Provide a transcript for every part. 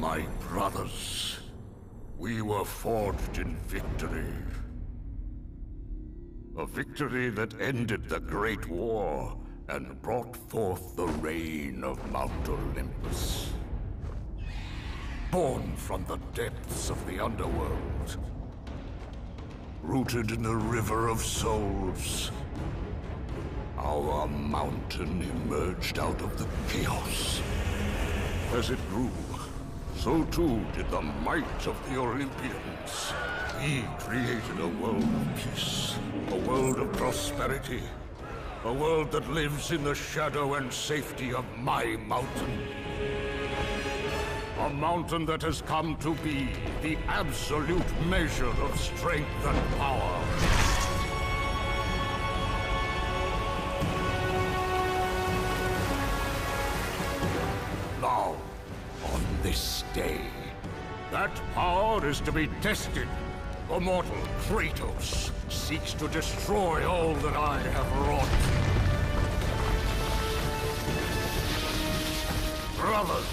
my brothers. We were forged in victory. A victory that ended the Great War and brought forth the reign of Mount Olympus. Born from the depths of the underworld. Rooted in the River of Souls. Our mountain emerged out of the chaos. As it grew, so too did the might of the Olympians. We created a world of peace, a world of prosperity, a world that lives in the shadow and safety of my mountain. A mountain that has come to be the absolute measure of strength and power. Now, on this day, that power is to be tested. The mortal Kratos seeks to destroy all that I have wrought. Brothers,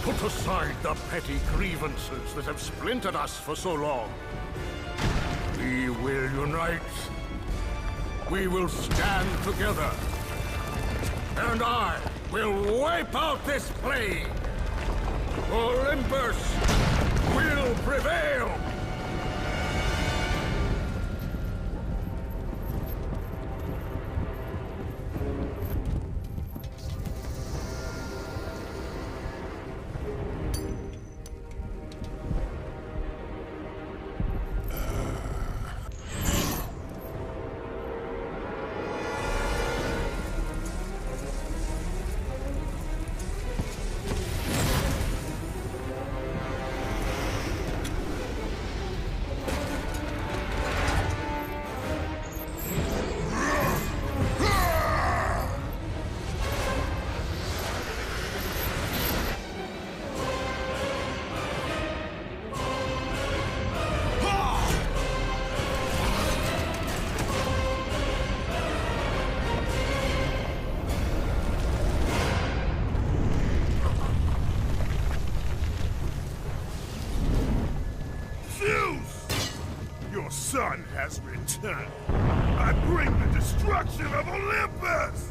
put aside the petty grievances that have splintered us for so long. We will unite. We will stand together. And I will wipe out this plague. Olympus will prevail. Your son has returned. I bring the destruction of Olympus!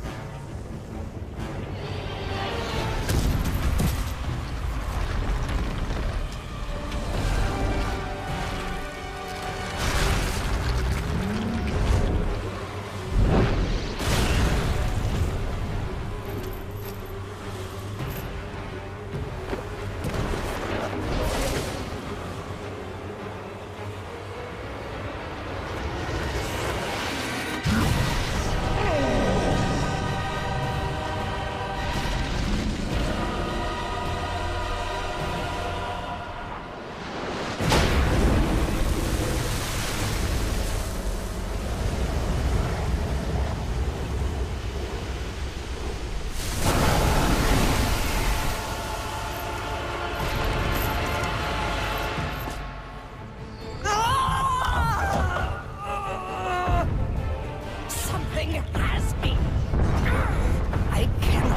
Something has me. I cannot